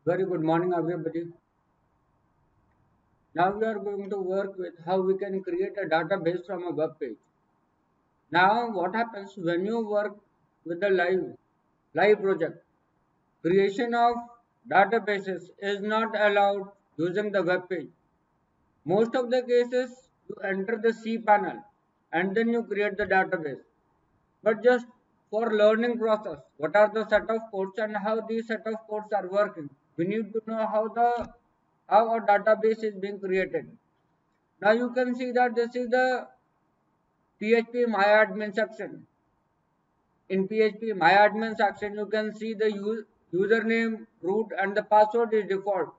Very good morning, everybody. Now we are going to work with how we can create a database from a web page. Now, what happens when you work with the live project? Creation of databases is not allowed using the web page. Most of the cases, you enter the cPanel and then you create the database. But just for learning process, what are the set of codes and how these set of codes are working? We need to know how a database is being created. Now you can see that this is the PHP MyAdmin section. In PHP MyAdmin section, you can see the username, root, and the password is default.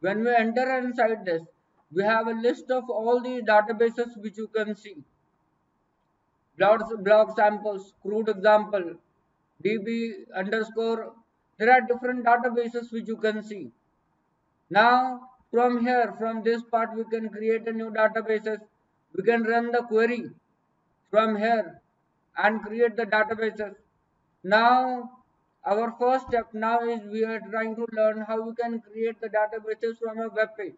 When we enter inside this, we have a list of all the databases which you can see. Blog samples, crude example, DB underscore. There are different databases which you can see. Now, from here, from this part, we can create a new databases. We can run the query from here and create the databases. Now, our first step now is we are trying to learn how we can create the databases from a web page.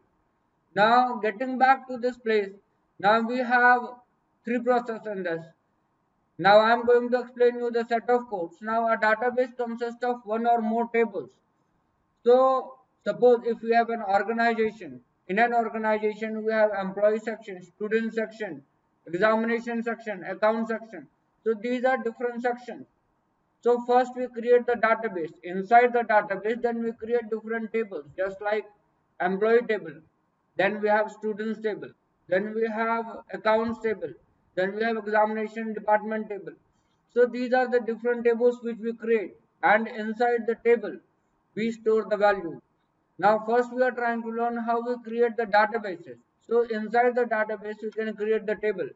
Now, getting back to this place, now we have three processes in this. Now, I am going to explain you the set of codes. Now, a database consists of one or more tables. So, suppose if we have an organization, in an organization we have employee section, student section, examination section, account section. So, these are different sections. So, first we create the database. Inside the database, then we create different tables, just like employee table. Then we have students table. Then we have accounts table. Then we have examination department table. So, these are the different tables which we create. And inside the table, we store the value. Now first we are trying to learn how we create the databases. So inside the database we can create the table.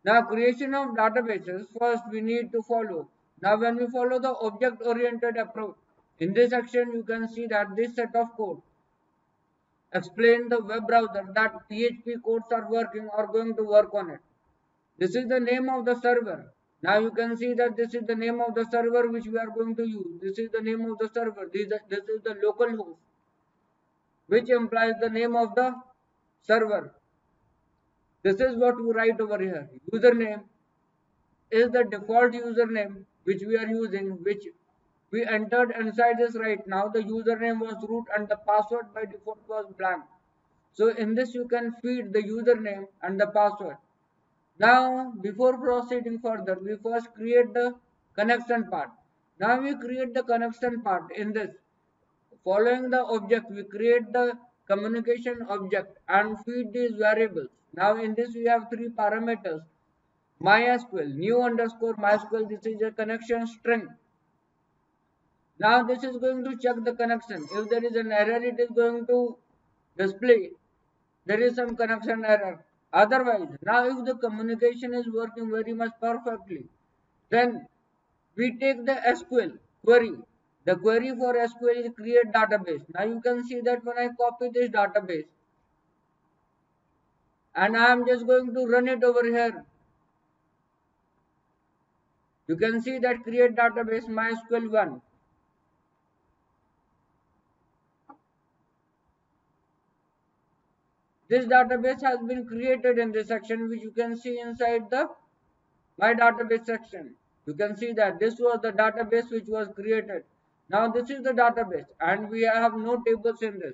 Now creation of databases, first we need to follow. Now when we follow the object oriented approach, in this section you can see that this set of code explain the web browser that PHP codes are working or going to work on it. This is the name of the server. Now you can see that this is the name of the server which we are going to use. This is the name of the server. This is the local host, which implies the name of the server. This is what we write over here. Username is the default username which we are using, which we entered inside this right now. The username was root and the password by default was blank. So in this you can feed the username and the password. Now before proceeding further, we first create the connection part. Now we create the connection part in this. Following the object, we create the communication object and feed these variables. Now in this we have three parameters. MySQL, new underscore MySQL, this is a connection string. Now this is going to check the connection. If there is an error, it is going to display there is some connection error. Otherwise, now if the communication is working very much perfectly, then we take the SQL query. The query for SQL is create database. Now you can see that when I copy this database and I am just going to run it over here, you can see that create database MySQL 1. This database has been created in this section, which you can see inside the My Database section. You can see that this was the database which was created. Now this is the database and we have no tables in this.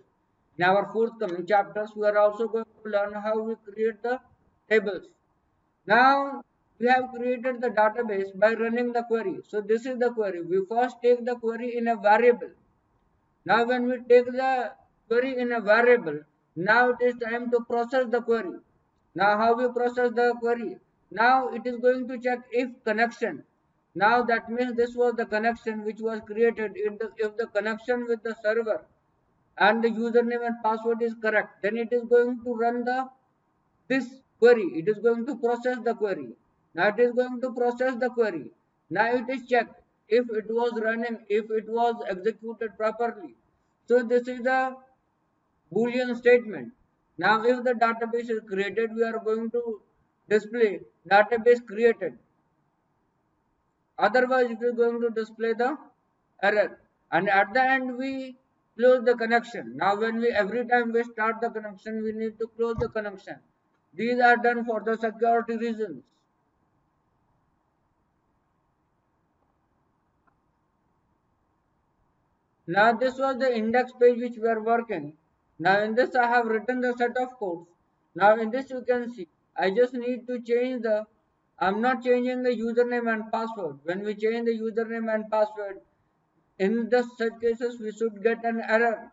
In our forthcoming chapters, we are also going to learn how we create the tables. Now we have created the database by running the query. So this is the query. We first take the query in a variable. Now when we take the query in a variable, now it is time to process the query. Now how we process the query? Now it is going to check if connection. Now that means this was the connection which was created. If the connection with the server and the username and password is correct, then it is going to run this query. It is going to process the query. Now it is going to process the query. Now it is checked if it was running, if it was executed properly. So this is the Boolean statement. Now if the database is created, we are going to display database created. Otherwise, it is going to display the error. And at the end, we close the connection. Now when we every time we start the connection, we need to close the connection. These are done for the security reasons. Now this was the index page which we are working. Now in this I have written the set of codes. Now in this you can see I just need to change the, I'm not changing the username and password. When we change the username and password, in the such cases we should get an error.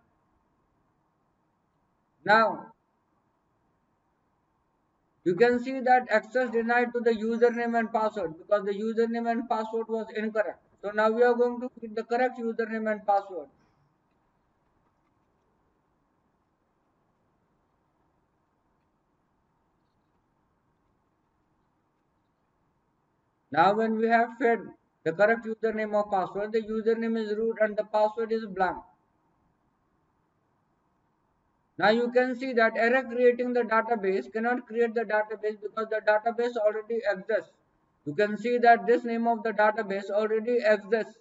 Now you can see that access denied to the username and password because the username and password was incorrect. So now we are going to put the correct username and password. Now when we have fed the correct username or password, the username is root and the password is blank. Now you can see that error creating the database cannot create the database because the database already exists. You can see that this name of the database already exists.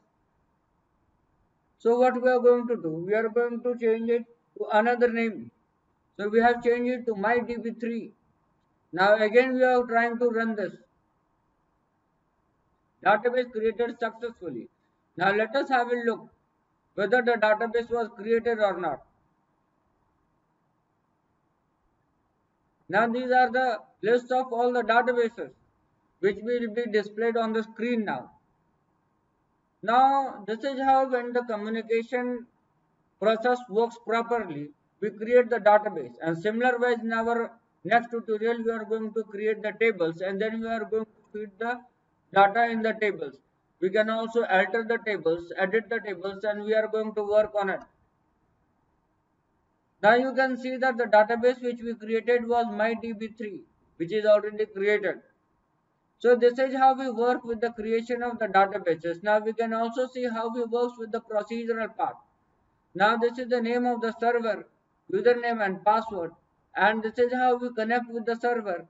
So what we are going to do? We are going to change it to another name. So we have changed it to MyDB3. Now again we are trying to run this. Database created successfully. Now let us have a look whether the database was created or not. Now these are the list of all the databases which will be displayed on the screen now. Now this is how when the communication process works properly, we create the database, and similar ways in our next tutorial we are going to create the tables and then we are going to feed the data in the tables. We can also alter the tables, edit the tables, and we are going to work on it. Now you can see that the database which we created was MyDB3, which is already created. So this is how we work with the creation of the databases. Now we can also see how we work with the procedural part. Now this is the name of the server, username and password, and this is how we connect with the server,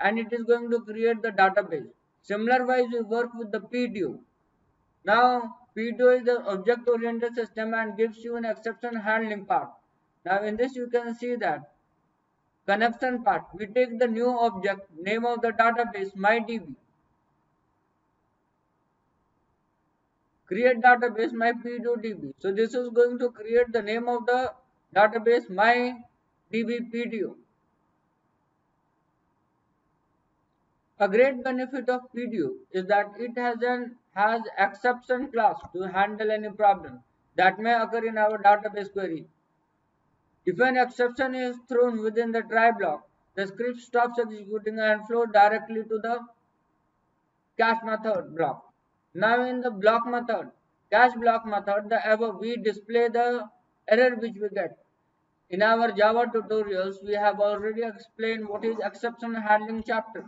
and it is going to create the database. Similar wise we work with the PDO. Now PDO is the object oriented system and gives you an exception handling part. Now in this you can see that connection part, we take the new object, name of the database MyDB, create database mypdodb. So this is going to create the name of the database mydbpdo. A great benefit of PDO is that it has exception class to handle any problem that may occur in our database query. If an exception is thrown within the try block, the script stops executing and flows directly to the cache method block. Now in the block method, cache block method, the above we display the error which we get. In our Java tutorials, we have already explained what is exception handling chapter.